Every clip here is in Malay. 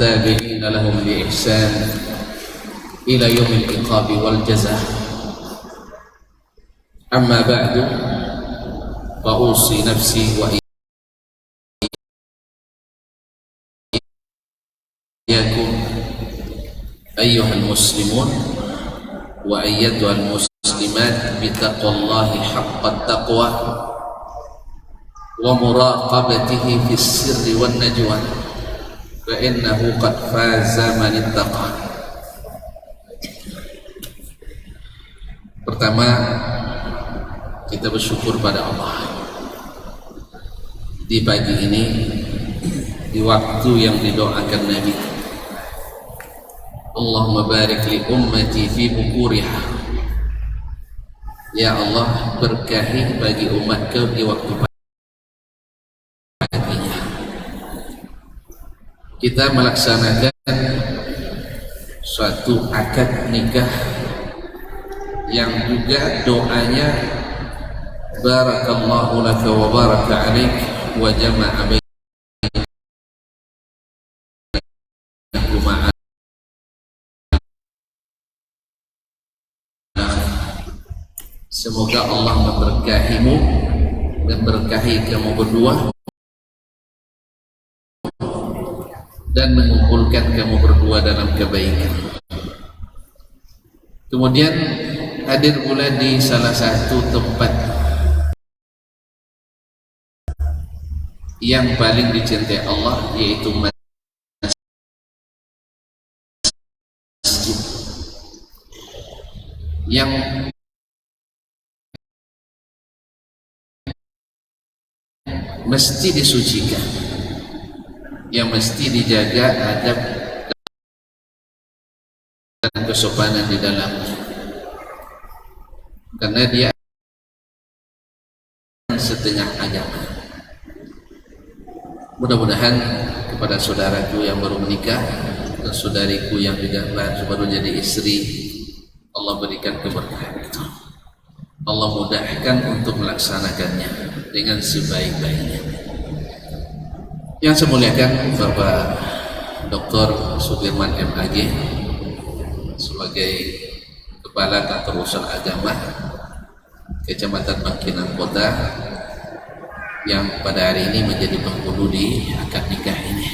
والتابعين لهم بإحسان إلى يوم العقاب والجزاء. أما بعد فأوصي نفسي وإياكم أيها المسلمون وأيتها المسلمات بتقوى الله حق التقوى ومراقبته في السر والنجوى فإنه قد فاز من اتقى. Pertama, kita bersyukur pada Allah di pagi ini, di waktu yang didoakan Nabi, Allahumma barik li ummati fi bukuriha. Ya Allah, berkahi bagi umatku di waktu paginya. Kita melaksanakan suatu akad nikah yang juga doanya barakallahu laka wa baraka alaik wa jama'a bainakum. Semoga Allah memberkahimu dan berkahi kamu berdua dan mengumpulkan kamu berdua dalam kebaikan. Kemudian hadir pula di salah satu tempat yang paling dicintai Allah, yaitu masjid, yang mesti disucikan, yang mesti dijaga adab dan kesopanan di dalamnya, karena dia setengah agama. Mudah-mudahan kepada saudaraku yang baru menikah dan saudariku yang juga baru jadi istri, Allah berikan keberkahan itu. Allah mudahkan untuk melaksanakannya dengan sebaik-baiknya. Yang saya muliakan Bapak Dr. Sudirman MAG sebagai Kepala Kantor Urusan Agama Kecamatan Bangkinang Kota, yang pada hari ini menjadi penghulu di akad nikah ini.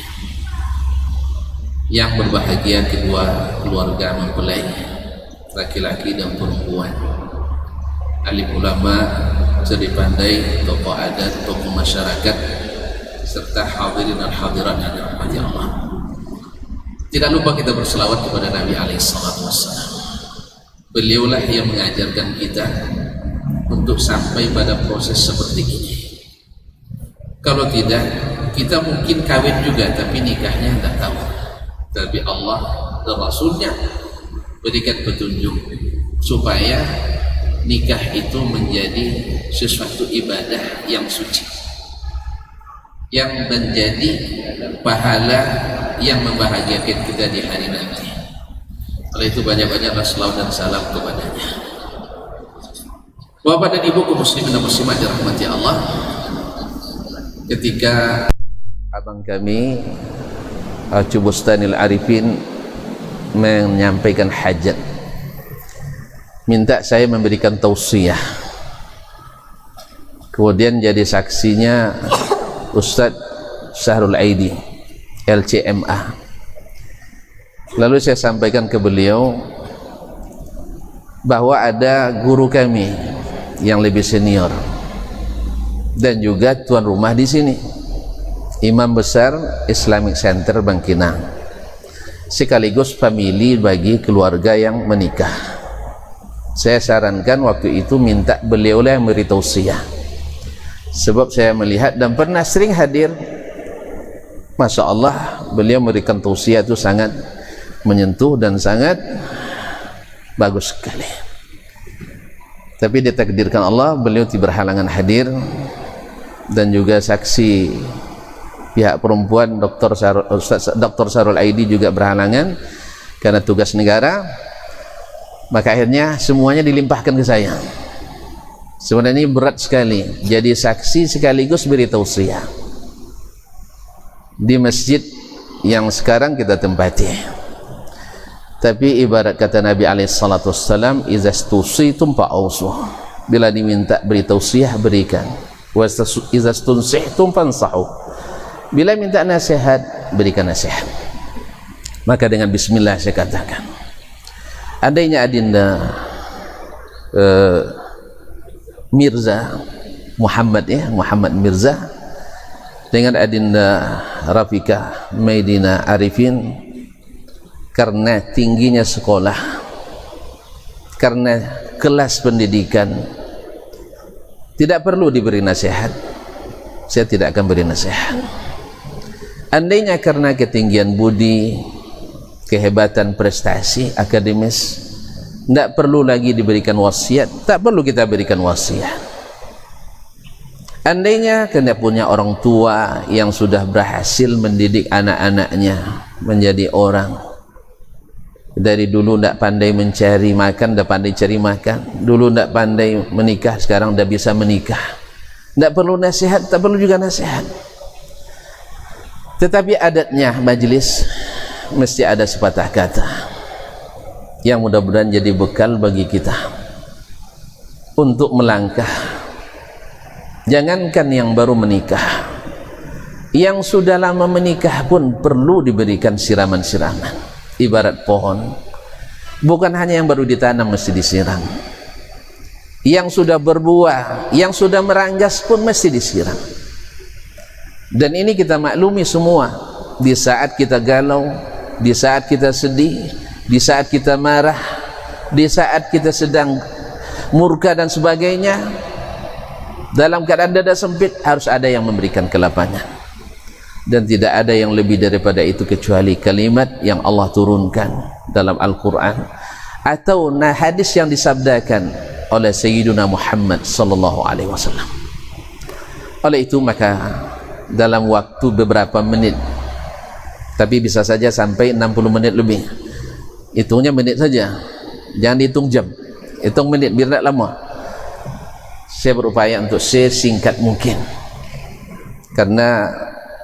Yang berbahagia kedua keluarga mempelai, laki-laki dan perempuan, alim ulama, cerdik pandai, tokoh adat, tokoh masyarakat, serta hadirin dan hadirat yang dirahmati Allah. Tidak lupa kita berselawat kepada Nabi SAW. Beliaulah yang mengajarkan kita untuk sampai pada proses seperti ini. Kalau tidak, kita mungkin kawin juga tapi nikahnya tidak tahu. Tapi Allah dan Rasulnya berikan petunjuk supaya nikah itu menjadi sesuatu ibadah yang suci, yang menjadi pahala yang membahagiakan kita di hari nanti. Oleh itu banyak-banyaklah selawat dan salam kepadanya. Bapak dan Ibu kaum muslimin dan muslimat dirahmati Allah, ketika abang kami Bustanil Arifin menyampaikan hajat, minta saya memberikan tausiah, kemudian jadi saksinya Ustadz Syahrul Aidi LCMA. Lalu saya sampaikan ke beliau bahwa ada guru kami yang lebih senior dan juga tuan rumah di sini, Imam Besar Islamic Center Bangkinang, sekaligus famili bagi keluarga yang menikah. Saya sarankan waktu itu minta beliau yang memberi tausiah, sebab saya melihat dan pernah sering hadir. Masya Allah, beliau memberikan tausiah itu sangat menyentuh dan sangat bagus sekali. Tapi ditakdirkan Allah, beliau tidak berhalangan hadir, dan juga saksi pihak perempuan Dr. Syahrul Aidi juga berhalangan karena tugas negara. Maka akhirnya semuanya dilimpahkan ke saya. Sebenarnya ini berat sekali, jadi saksi sekaligus beri tausiah di masjid yang sekarang kita tempati. Tapi ibarat kata Nabi SAW, iza stusitum fa'ausu, bila diminta beri tausiah berikan, wa iza stunsihtum fansahu, bila minta nasihat berikan nasihat. Maka dengan bismillah saya katakan, adanya adinda Mirza Muhammad, Muhammad Mirza dengan adinda Rafika Maidina Arifin, karena tingginya sekolah, karena kelas pendidikan, tidak perlu diberi nasihat. Saya tidak akan beri nasihat. Andainya karena ketinggian budi, kehebatan prestasi akademis, tidak perlu lagi diberikan wasiat, tak perlu kita berikan wasiat. Andainya kena punya orang tua yang sudah berhasil mendidik anak-anaknya menjadi orang, dari dulu tidak pandai mencari makan, dah pandai cari makan, dulu tidak pandai menikah, sekarang dah bisa menikah, tidak perlu nasihat, tak perlu juga nasihat. Tetapi adatnya majlis mesti ada sepatah kata yang mudah-mudahan jadi bekal bagi kita untuk melangkah. Jangankan yang baru menikah, yang sudah lama menikah pun perlu diberikan siraman-siraman. Ibarat pohon, bukan hanya yang baru ditanam mesti disiram, yang sudah berbuah, yang sudah meranggas pun mesti disiram. Dan ini kita maklumi semua, di saat kita galau, di saat kita sedih, di saat kita marah, di saat kita sedang murka dan sebagainya, dalam keadaan dada sempit harus ada yang memberikan kelapangan. Dan tidak ada yang lebih daripada itu kecuali kalimat yang Allah turunkan dalam Al-Quran atau hadis yang disabdakan oleh Sayyiduna Muhammad sallallahu alaihi wasallam. Oleh itu maka dalam waktu beberapa menit, tapi bisa saja sampai 60 menit lebih, hitungnya menit saja, jangan dihitung jam, hitung menit biar tidak lama. Saya berupaya untuk sesingkat mungkin, karena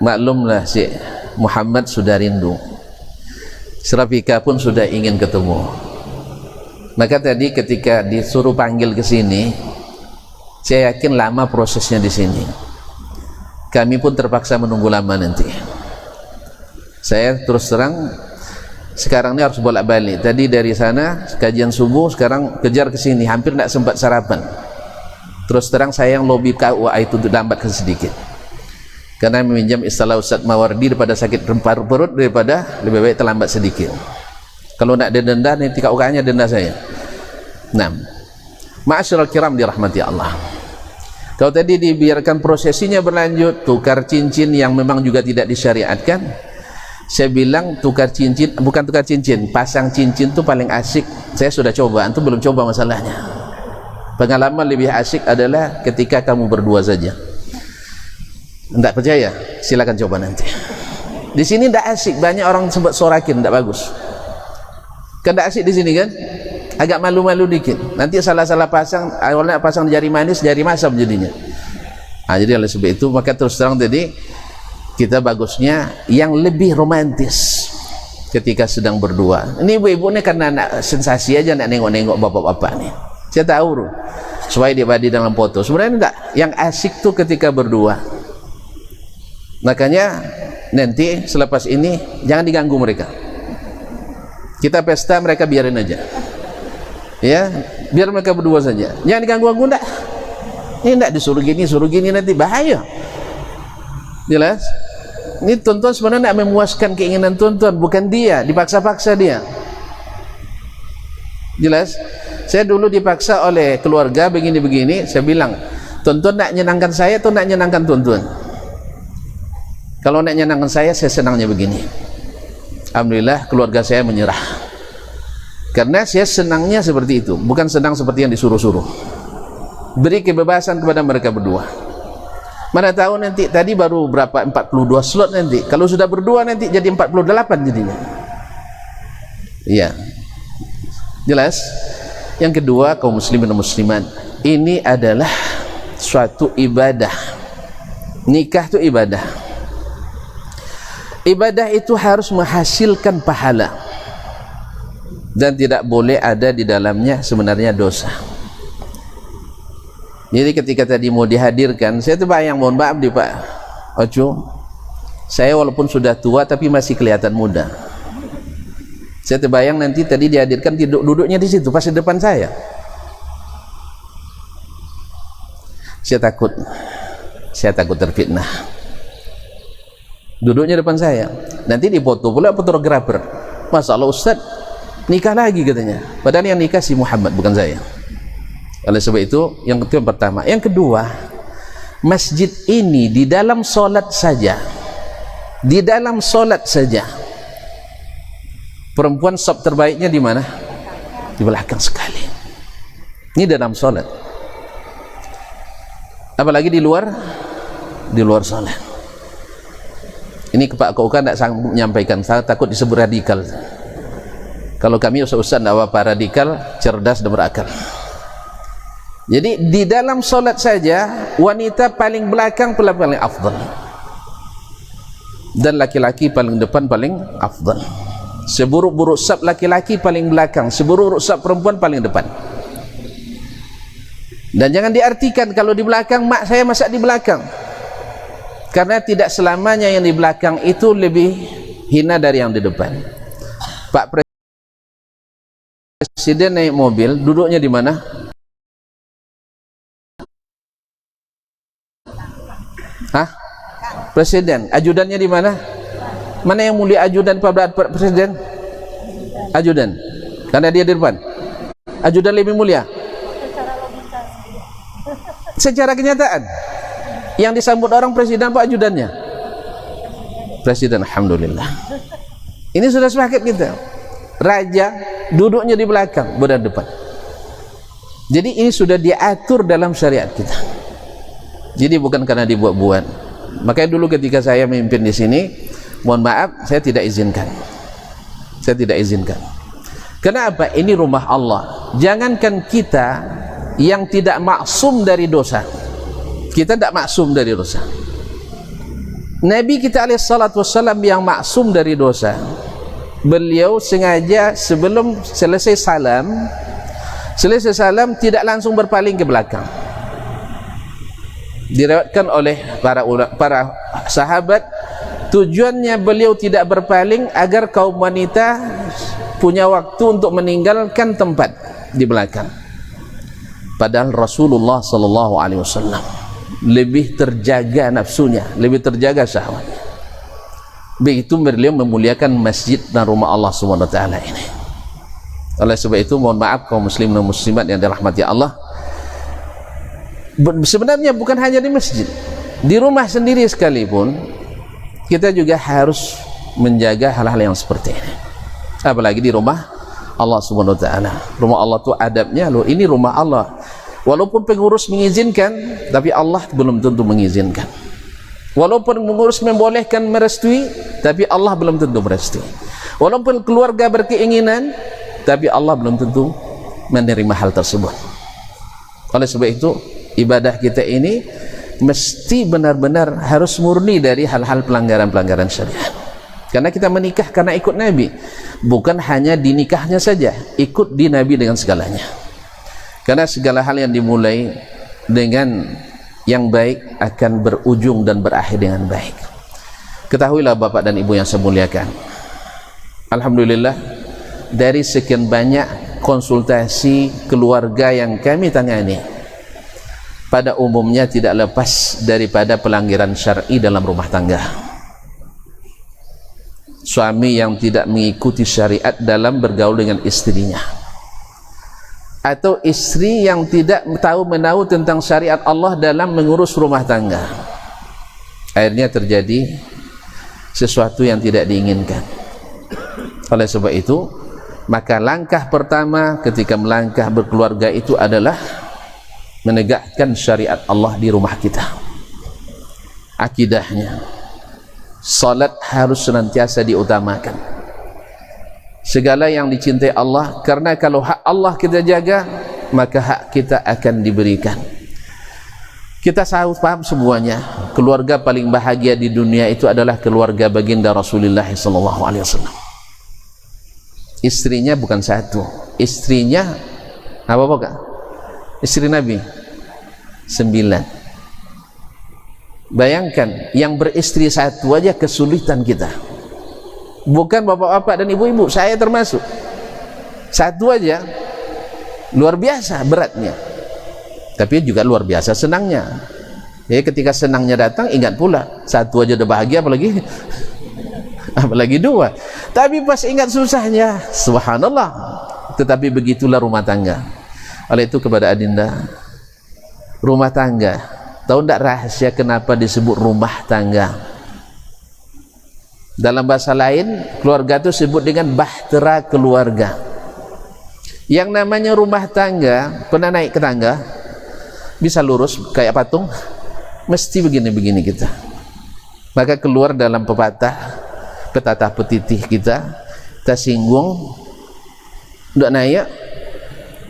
maklumlah si Muhammad sudah rindu, Serafika pun sudah ingin ketemu. Maka tadi ketika disuruh panggil ke sini, saya yakin lama prosesnya di sini. Kami pun terpaksa menunggu lama nanti. Saya terus terang sekarang ini harus bolak-balik. Tadi dari sana kajian subuh, sekarang kejar ke sini, hampir tidak sempat sarapan. Terus terang saya yang lobi KUA itu lambat sedikit, karena meminjam istilah Ustaz Mawardi, daripada sakit perut daripada lebih baik terlambat sedikit. Kalau nak ada denda nanti KUK-nya denda saya. Nah, ma'asyiral kiram dirahmati Allah, kalau tadi dibiarkan prosesinya berlanjut, tukar cincin yang memang juga tidak disyariatkan, saya bilang tukar cincin, bukan tukar cincin, pasang cincin itu paling asik. Saya sudah coba, antum belum coba masalahnya. Pengalaman lebih asik adalah ketika kamu berdua saja. Tidak percaya? Silakan coba nanti. Di sini tidak asik, banyak orang sempat sorakin, tidak bagus. Kan tidak asik di sini kan? Agak malu-malu dikit. Nanti salah-salah pasang, awalnya pasang jari manis, jari masam jadinya. Nah, jadi oleh sebab itu maka terus terang tadi kita bagusnya yang lebih romantis ketika sedang berdua. Ini ibu-ibu ini karena anak sensasi aja, nak nengok-nengok bapak-bapak nih. Saya tahu supaya dia badi dalam foto. Sebenarnya enggak, yang asik tuh ketika berdua. Makanya nanti selepas ini jangan diganggu mereka. Kita pesta, mereka biarin aja. Ya, biar mereka berdua saja. Jangan diganggu-ganggu enggak. Ini enggak disuruh gini nanti bahaya. Jelas? Ini tonton sebenarnya enggak memuaskan keinginan tonton, bukan dia, dipaksa-paksa dia. Jelas? Saya dulu dipaksa oleh keluarga begini-begini, saya bilang, tonton nak nyenangkan saya atau nak nyenangkan tonton? Kalau nak nyenangkan saya senangnya begini. Alhamdulillah keluarga saya menyerah, karena saya senangnya seperti itu, bukan senang seperti yang disuruh-suruh. Beri kebebasan kepada mereka berdua. Mana tahu nanti, tadi baru berapa, 42 slot nanti, kalau sudah berdua nanti jadi 48 jadinya. Iya, jelas. Yang kedua, kaum muslimin dan muslimat, ini adalah suatu ibadah. Nikah itu ibadah. Ibadah itu harus menghasilkan pahala dan tidak boleh ada di dalamnya sebenarnya dosa. Jadi ketika tadi mau dihadirkan, saya terbayang, mohon maaf nih Pak Ocu, saya walaupun sudah tua tapi masih kelihatan muda. Saya terbayang nanti tadi dihadirkan, duduknya di situ pas di depan saya. Saya takut terfitnah. Duduknya depan saya, nanti dipoto pula fotografer. Masalah Ustaz, nikah lagi katanya. Padahal yang nikah si Muhammad, bukan saya. Oleh sebab itu, yang pertama. Yang kedua, masjid ini di dalam solat saja, perempuan saf terbaiknya di mana? Di belakang sekali. Ini dalam solat. Apalagi di luar solat. Ini Pak Kauka tidak sanggup menyampaikan, saya takut disebut radikal. Kalau kami ustaz tidak apa-apa, radikal, cerdas dan berakal. Jadi di dalam solat saja, wanita paling belakang paling afdal, dan laki-laki paling depan paling afdal. Seburuk-buruk saf laki-laki paling belakang, seburuk-buruk saf perempuan paling depan. Dan jangan diartikan kalau di belakang, mak saya masak di belakang, karena tidak selamanya yang di belakang itu lebih hina dari yang di depan. Pak Presiden naik mobil, duduknya di mana? Hah? Presiden, ajudannya di mana? Mana yang mulia, ajudan Pak Presiden? Ajudan, karena dia di depan. Ajudan lebih mulia secara kenyataan. Yang disambut orang presiden apa ajudannya? Presiden, alhamdulillah. Ini sudah sepakat kita. Raja duduknya di belakang, bukan depan. Jadi ini sudah diatur dalam syariat kita. Jadi bukan karena dibuat-buat. Makanya dulu ketika saya memimpin di sini, mohon maaf, saya tidak izinkan. Kenapa? Ini rumah Allah. Jangankan kita yang tidak maksum dari dosa, kita tidak maksum dari dosa. Nabi kita alaihissalatu wassalam yang maksum dari dosa, beliau sengaja sebelum selesai salam tidak langsung berpaling ke belakang. Diriwayatkan oleh para sahabat, tujuannya beliau tidak berpaling agar kaum wanita punya waktu untuk meninggalkan tempat di belakang. Padahal Rasulullah sallallahu alaihi wasallam lebih terjaga nafsunya, lebih terjaga syahwatnya. Begitu beliau memuliakan masjid dan rumah Allah Subhanahu wa taala ini. Oleh sebab itu, mohon maaf kaum muslimin dan muslimat yang dirahmati Allah, sebenarnya bukan hanya di masjid, di rumah sendiri sekalipun kita juga harus menjaga hal-hal yang seperti ini. Apalagi di rumah Allah Subhanahu wa taala. Rumah Allah itu adabnya, loh, ini rumah Allah. Walaupun pengurus mengizinkan, tapi Allah belum tentu mengizinkan. Walaupun pengurus membolehkan, merestui, tapi Allah belum tentu merestui. Walaupun keluarga berkeinginan, tapi Allah belum tentu menerima hal tersebut. Oleh sebab itu, ibadah kita ini mesti benar-benar harus murni dari hal-hal pelanggaran-pelanggaran syariat. Karena kita menikah karena ikut Nabi, bukan hanya di nikahnya saja, ikut di Nabi dengan segalanya. Karena segala hal yang dimulai dengan yang baik akan berujung dan berakhir dengan baik. Ketahuilah Bapak dan Ibu yang saya muliakan, alhamdulillah, dari sekian banyak konsultasi keluarga yang kami tangani, pada umumnya tidak lepas daripada pelanggaran syar'i dalam rumah tangga. Suami yang tidak mengikuti syariat dalam bergaul dengan istrinya, atau istri yang tidak tahu menahu tentang syariat Allah dalam mengurus rumah tangga. Akhirnya terjadi sesuatu yang tidak diinginkan. Oleh sebab itu, maka langkah pertama ketika melangkah berkeluarga itu adalah menegakkan syariat Allah di rumah kita. Akidahnya, salat harus senantiasa diutamakan. Segala yang dicintai Allah, karena kalau hak Allah kita jaga, maka hak kita akan diberikan. Kita paham semuanya, keluarga paling bahagia di dunia itu adalah keluarga baginda Rasulullah SAW. Istrinya bukan satu, istrinya apa Kak? Istri Nabi 9. Bayangkan, yang beristri satu aja kesulitan kita. Bukan bapak-bapak dan ibu-ibu, saya termasuk. Satu aja luar biasa beratnya, tapi juga luar biasa senangnya. Jadi ketika senangnya datang, ingat pula satu aja udah bahagia, apalagi dua. Tapi pas ingat susahnya, subhanallah. Tetapi begitulah rumah tangga. Oleh itu kepada adinda, rumah tangga, tahu tidak rahasia kenapa disebut rumah tangga? Dalam bahasa lain, keluarga itu disebut dengan bahtera keluarga. Yang namanya rumah tangga, pernah naik ke tangga, bisa lurus kayak patung, mesti begini-begini kita. Maka keluar dalam pepatah petitih kita singgung, ndak naik,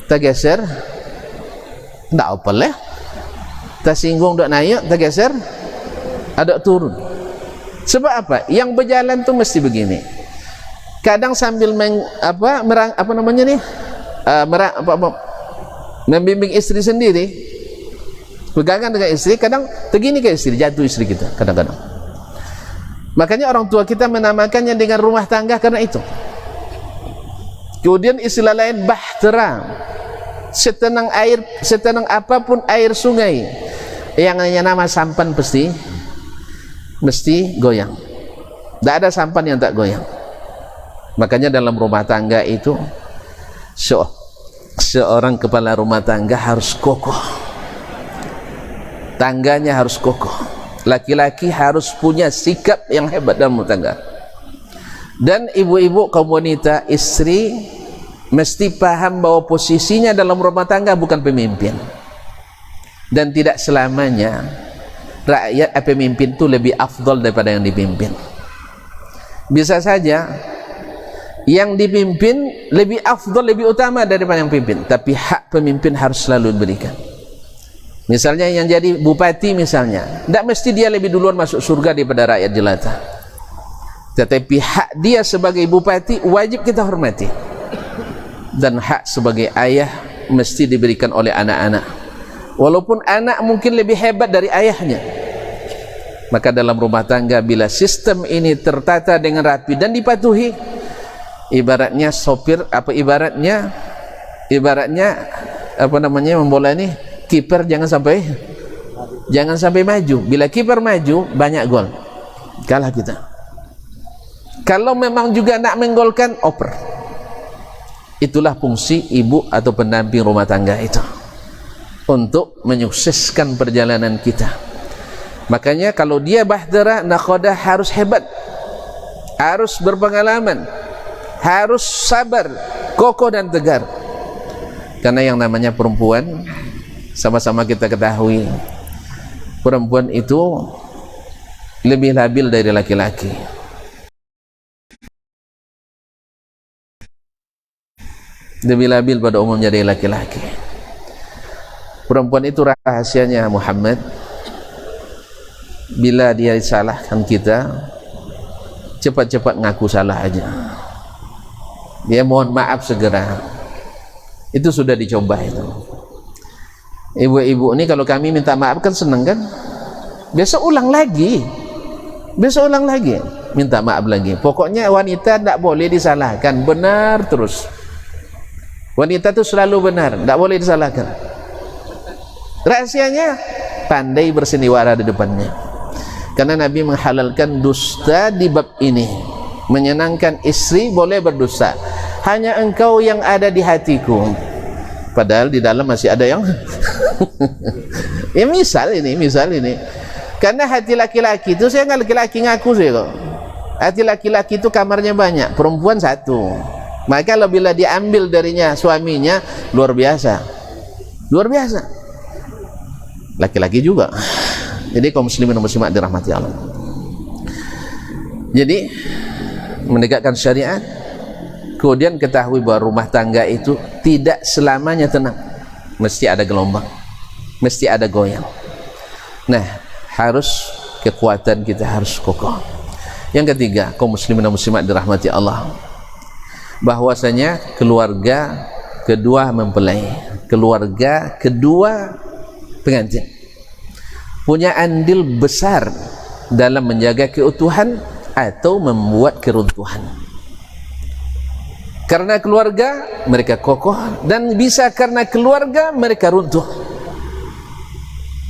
tak geser, ndak apa lah, singgung ndak naik, tak geser, ada turun. Sebab apa? Yang berjalan tuh mesti begini. Kadang sambil membimbing istri sendiri, pegangan dengan istri, kadang begini ke istri, jatuh istri kita kadang-kadang. Makanya orang tua kita menamakannya dengan rumah tangga karena itu. Kemudian istilah lain bahtera, setenang air, setenang apapun air sungai, yang nama sampan mesti goyang. Tidak ada sampan yang tak goyang. Makanya dalam rumah tangga itu seorang kepala rumah tangga harus kokoh, tangganya harus kokoh. Laki-laki harus punya sikap yang hebat dalam rumah tangga. Dan ibu-ibu kaum wanita, istri mesti paham bahwa posisinya dalam rumah tangga bukan pemimpin, dan tidak selamanya rakyat pemimpin itu lebih afdol daripada yang dipimpin. Bisa saja yang dipimpin lebih afdol, lebih utama daripada yang pimpin, tapi hak pemimpin harus selalu diberikan. Misalnya yang jadi bupati misalnya, tidak mesti dia lebih duluan masuk surga daripada rakyat jelata, tetapi hak dia sebagai bupati wajib kita hormati, dan hak sebagai ayah mesti diberikan oleh anak-anak, walaupun anak mungkin lebih hebat dari ayahnya. Maka dalam rumah tangga, bila sistem ini tertata dengan rapi dan dipatuhi, ibaratnya sopir, ibaratnya membola ini, kiper jangan sampai maju. Bila kiper maju, banyak gol, kalah kita. Kalau memang juga nak menggolkan, oper. Itulah fungsi ibu atau pendamping rumah tangga itu, untuk menyukseskan perjalanan kita. Makanya kalau dia bahtera, nakhodah harus hebat, harus berpengalaman, harus sabar, kokoh dan tegar. Karena yang namanya perempuan, sama-sama kita ketahui, perempuan itu lebih labil dari laki-laki. Lebih labil pada umumnya dari laki-laki. Perempuan itu rahasianya Muhammad, bila dia salahkan kita, cepat-cepat ngaku salah aja. Dia mohon maaf segera. Itu sudah dicoba itu. Ibu-ibu ini kalau kami minta maaf kan seneng kan? Besok ulang lagi, minta maaf lagi. Pokoknya wanita tidak boleh disalahkan, benar terus. Wanita itu selalu benar, tidak boleh disalahkan. Rahasianya pandai bersendiwara di depannya. Karena Nabi menghalalkan dusta di bab ini. Menyenangkan istri boleh berdusta, hanya engkau yang ada di hatiku, padahal di dalam masih ada yang ya misal ini. Karena hati laki-laki itu, saya nggak laki-laki ngaku sih kok, hati laki-laki itu kamarnya banyak, perempuan satu. Maka bila diambil darinya suaminya, luar biasa. Laki-laki juga. Jadi kaum muslimin dan muslimat dirahmati Allah. Jadi menegakkan syariat, kemudian ketahui bahwa rumah tangga itu tidak selamanya tenang, mesti ada gelombang, mesti ada goyang. Nah, harus kekuatan kita harus kokoh. Yang ketiga, kaum muslimin dan muslimat dirahmati Allah, bahwasanya keluarga kedua mempelai, keluarga kedua pengantin punya andil besar dalam menjaga keutuhan atau membuat keruntuhan. Karena keluarga mereka kokoh, dan bisa karena keluarga mereka runtuh.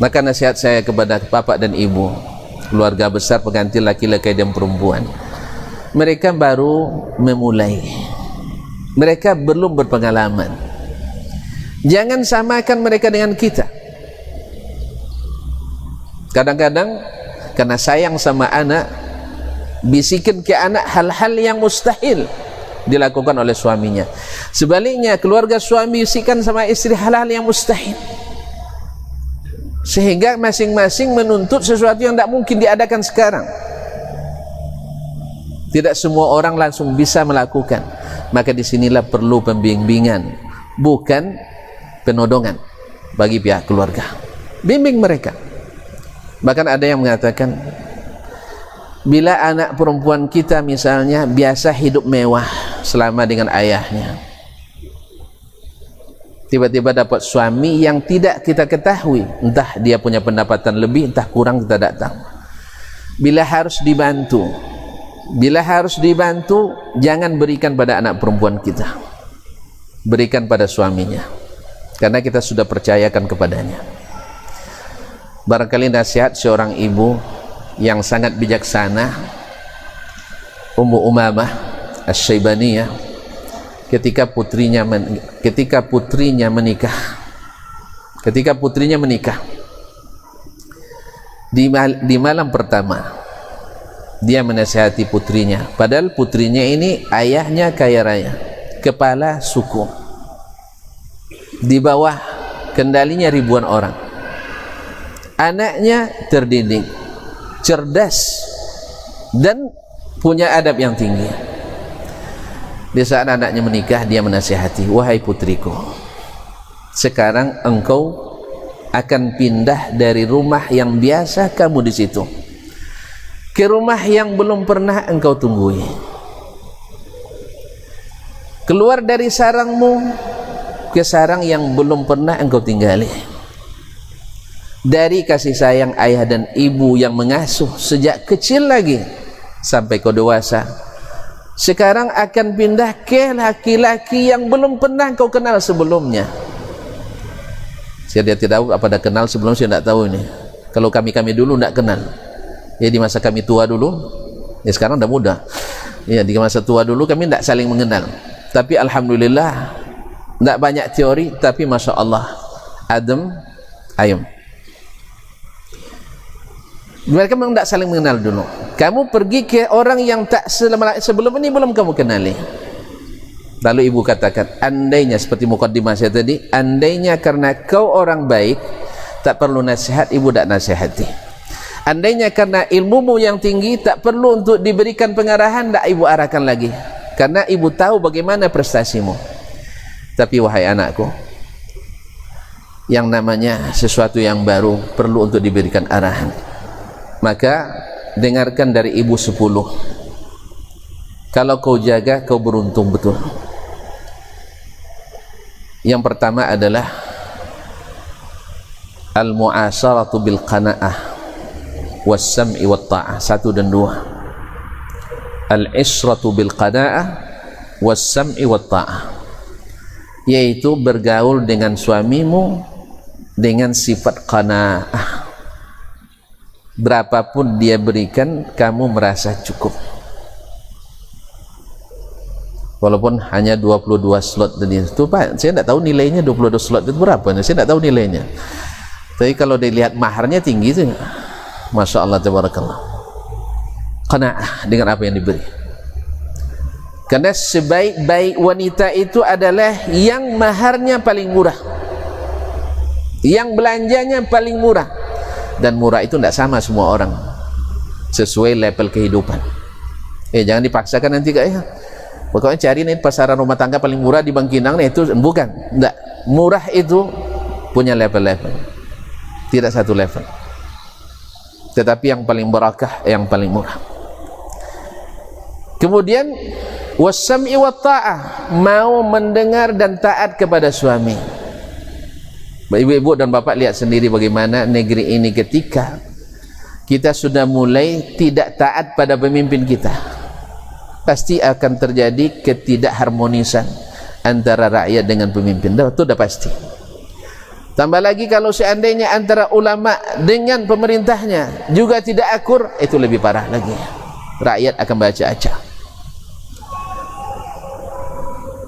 Maka nasihat saya kepada bapak dan ibu, keluarga besar pengantin laki-laki dan perempuan, mereka baru memulai, mereka belum berpengalaman. Jangan samakan mereka dengan kita. Kadang-kadang karena sayang sama anak, bisikin ke anak hal-hal yang mustahil dilakukan oleh suaminya. Sebaliknya, keluarga suami bisikan sama istri hal-hal yang mustahil, sehingga masing-masing menuntut sesuatu yang tidak mungkin diadakan sekarang. Tidak semua orang langsung bisa melakukan. Maka disinilah perlu pembimbingan, bukan penodongan bagi pihak keluarga. Bimbing mereka. Bahkan ada yang mengatakan, bila anak perempuan kita misalnya biasa hidup mewah selama dengan ayahnya, tiba-tiba dapat suami yang tidak kita ketahui, entah dia punya pendapatan lebih, entah kurang, kita tidak tahu. Bila harus dibantu, jangan berikan pada anak perempuan kita, berikan pada suaminya, karena kita sudah percayakan kepadanya. Barangkali nasihat seorang ibu yang sangat bijaksana, Ummu Umamah Asy-Syaibaniyah, ketika putrinya menikah di malam pertama, dia menasihati putrinya, padahal putrinya ini ayahnya kaya raya, kepala suku, di bawah kendalinya ribuan orang. Anaknya terdidik, cerdas, dan punya adab yang tinggi. Di saat anaknya menikah, dia menasihati, wahai putriku, sekarang engkau akan pindah dari rumah yang biasa kamu di situ ke rumah yang belum pernah engkau tunggui. Keluar dari sarangmu ke sarang yang belum pernah engkau tinggali. Dari kasih sayang ayah dan ibu yang mengasuh sejak kecil lagi sampai kau dewasa, sekarang akan pindah ke laki-laki yang belum pernah kau kenal sebelumnya. Saya tidak tahu apa dah kenal sebelum, saya tidak tahu ini. Kalau kami dulu tidak kenal. Ya, di masa kami tua dulu, ya sekarang dah muda. Ya, di masa tua dulu kami tidak saling mengenal. Tapi alhamdulillah, tidak banyak teori, tapi masya Allah, adem ayem. Mereka memang tidak saling mengenal dulu. Kamu pergi ke orang yang tak sebelum ini belum kamu kenali. Lalu ibu katakan, andainya seperti mukaddimah saya tadi, andainya karena kau orang baik, tak perlu nasihat, ibu tak nasihati. Andainya karena ilmumu yang tinggi, tak perlu untuk diberikan pengarahan, tak ibu arahkan lagi, karena ibu tahu bagaimana prestasimu. Tapi wahai anakku, yang namanya sesuatu yang baru perlu untuk diberikan arahan. Maka dengarkan dari ibu 10. Kalau kau jaga, kau beruntung betul. Yang pertama adalah al-mu'asharatu bil qana'ah was-sam'i wat ta'ah. 1 dan 2. Al-ishratu bil qana'ah was-sam'i wat ta'ah, yaitu bergaul dengan suamimu dengan sifat qana'ah. Berapapun dia berikan, kamu merasa cukup. Walaupun hanya 22 slot tadi itu, Pak, saya tidak tahu nilainya 22 slot itu berapa, saya tidak tahu nilainya. Tapi kalau dilihat maharnya tinggi itu, masya Allah, tabarakallah. Qanaah dengan apa yang diberi. Karena sebaik-baik wanita itu adalah yang maharnya paling murah, yang belanjanya paling murah. Dan murah itu tidak sama semua orang, sesuai level kehidupan. Jangan dipaksakan nanti kak ya, pokoknya cari nih pasaran rumah tangga paling murah di Bangkinang nih, itu bukan. Tidak, murah itu punya level-level, tidak satu level. tetapi yang paling barakah, yang paling murah. Kemudian wasam'i wa ta'ah, mau mendengar dan taat kepada suami. Ibu-ibu dan bapak lihat sendiri bagaimana negeri ini ketika kita sudah mulai tidak taat pada pemimpin kita, pasti akan terjadi ketidakharmonisan antara rakyat dengan pemimpin. Itu sudah pasti. Tambah lagi kalau seandainya antara ulama dengan pemerintahnya juga tidak akur, itu lebih parah lagi. Rakyat akan baca acak.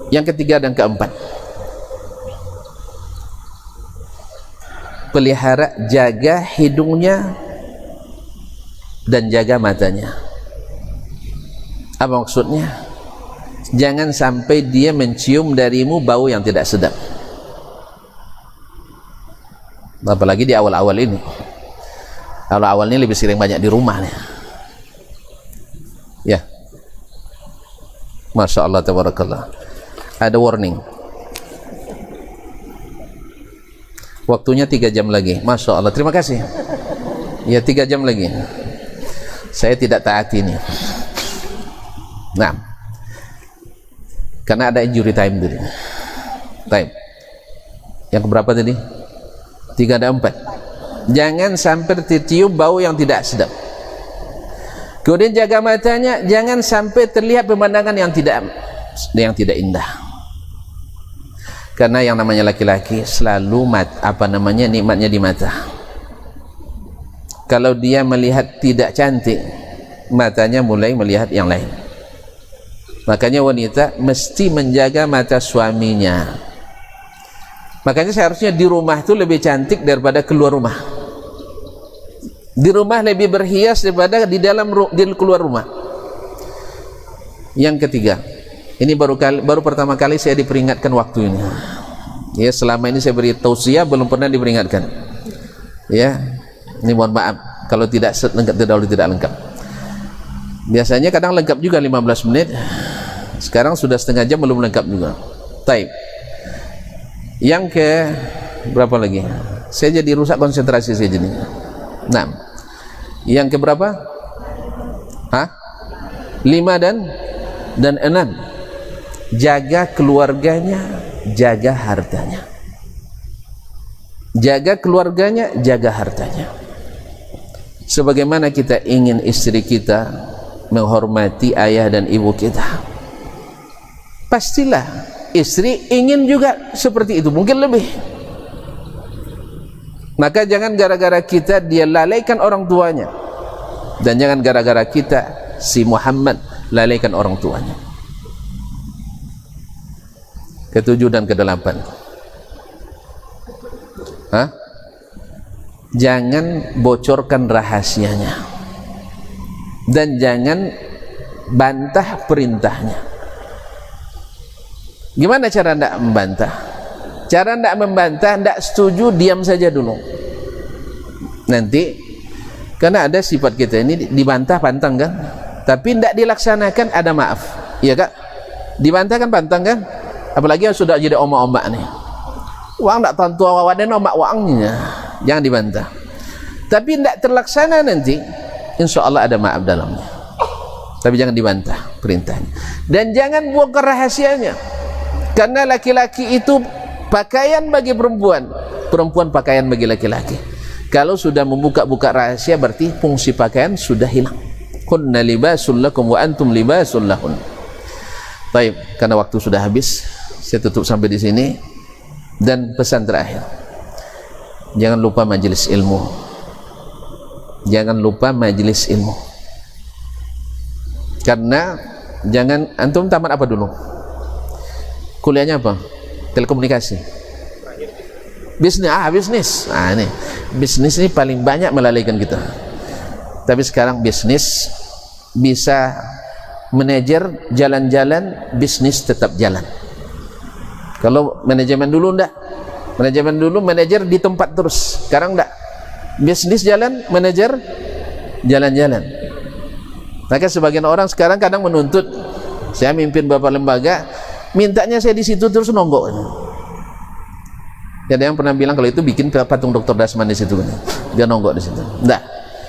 Yang ketiga dan keempat, pelihara, jaga hidungnya dan jaga matanya. Apa maksudnya? Jangan sampai dia mencium darimu bau yang tidak sedap, apalagi di awal-awal ini. Awal-awal ini lebih sering banyak di rumah nih. Ya, Masya Allah, tabarakallah. Ada warning, waktunya 3 jam lagi. Masya Allah, terima kasih. Ya, 3 jam lagi. Saya tidak taati ini. Nah, karena ada injury time tadi. Time yang keberapa tadi? 3 dan 4. Jangan sampai tercium bau yang tidak sedap. Kemudian jaga matanya, jangan sampai terlihat pemandangan yang tidak indah. Karena yang namanya laki-laki selalu nikmatnya di mata. Kalau dia melihat tidak cantik, matanya mulai melihat yang lain. Makanya wanita mesti menjaga mata suaminya. Makanya seharusnya di rumah itu lebih cantik daripada keluar rumah. Di rumah lebih berhias daripada di keluar rumah. Yang ketiga, ini baru pertama kali saya diperingatkan waktu ini. Ya, selama ini saya beri tausiah belum pernah diperingatkan. Ya, ini mohon maaf kalau tidak lengkap. Biasanya kadang lengkap juga 15 menit. Sekarang sudah setengah jam belum lengkap juga. Taib. Yang ke berapa lagi? Saya jadi rusak konsentrasi saya jadi. Nah, yang ke berapa? 5 dan 6. Jaga keluarganya, jaga hartanya. Jaga keluarganya, jaga hartanya. Sebagaimana kita ingin istri kita menghormati ayah dan ibu kita, pastilah istri ingin juga seperti itu, mungkin lebih. Maka jangan gara-gara kita dia lalaikan orang tuanya, dan jangan gara-gara kita si Muhammad lalaikan orang tuanya. Ketujuh dan ke-8, jangan bocorkan rahasianya dan jangan bantah perintahnya. Gimana cara tidak membantah? Cara tidak membantah, tidak setuju, diam saja dulu. Nanti karena ada sifat kita ini dibantah pantang kan, tapi tidak dilaksanakan ada maaf. Iya kak? Dibantah kan pantang kan? Apalagi yang sudah jadi omak-omak nih, uang tak tentu awaden omak uangnya, jangan dibantah. Tapi tidak terlaksana nanti, insya Allah ada maaf dalamnya. Tapi jangan dibantah perintahnya, dan jangan bongkar rahasianya. Karena laki-laki itu pakaian bagi perempuan, perempuan pakaian bagi laki-laki. Kalau sudah membuka-buka rahasia, berarti fungsi pakaian sudah hilang. Kunna libasul lakum wa antum libasul lahun. Baik, karena waktu sudah habis, saya tutup sampai di sini. Dan pesan terakhir, jangan lupa majelis ilmu. Jangan lupa majelis ilmu. Karena jangan, antum tamat apa dulu? Kuliahnya apa? Telekomunikasi. Bisnis. Ini bisnis ini paling banyak melalaikan kita. Tapi sekarang bisnis bisa manajer jalan-jalan, bisnis tetap jalan. Kalau manajemen dulu enggak, manajemen dulu manajer di tempat terus. Sekarang enggak, bisnis jalan, manajer jalan-jalan. Maka sebagian orang sekarang kadang menuntut, saya mimpin beberapa lembaga, mintanya saya di situ terus nonggok. Ada yang pernah bilang kalau itu bikin patung Dr. Dasman di situ, dia nonggok di situ. Enggak,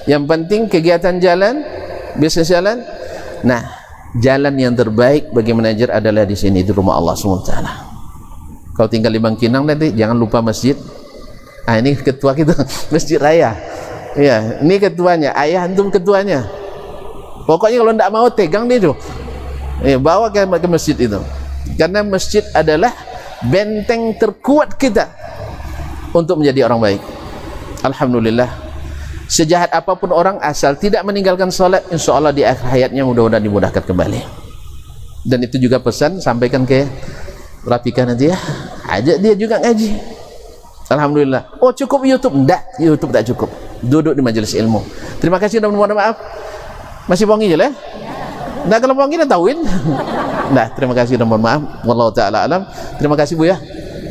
Yang penting kegiatan jalan, bisnis jalan. Nah, jalan yang terbaik bagi manajer adalah di sini, di rumah Allah SWT. Kau tinggal di Bangkinang nanti jangan lupa masjid. Ini ketua kita masjid raya. Ya, ini ketuanya, ayah antum ketuanya. Pokoknya kalau tidak mau tegang dia tuh. Bawa ke masjid itu. Karena masjid adalah benteng terkuat kita untuk menjadi orang baik. Alhamdulillah, sejahat apapun orang asal tidak meninggalkan sholat, insya Allah di akhir hayatnya mudah-mudahan dimudahkan kembali. Dan itu juga pesan sampaikan ke Rapika nanti ya, ajak dia juga ngaji. Alhamdulillah. Oh cukup YouTube? Enggak, YouTube tak cukup, duduk di majelis ilmu. Terima kasih dan mohon maaf. Masih bongi je lah. Nah kalau bongi dah tahuin. Nah terima kasih dan mohon maaf. Wallahu ta'ala alam. Terima kasih Bu ya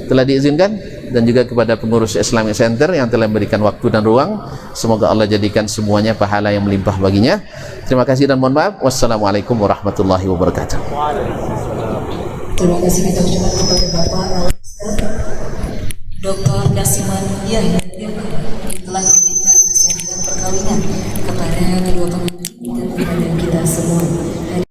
telah diizinkan, dan juga kepada pengurus Islamic Center yang telah memberikan waktu dan ruang. Semoga Allah jadikan semuanya pahala yang melimpah baginya. Terima kasih dan mohon maaf. Wassalamualaikum warahmatullahi wabarakatuh. Terima kasih kita ucapkan kepada Bapak Dr. Dasiman Yahya yang telah memberikan nasihat dan perkawinan kepada kedua pengantin dan kepada kita semua.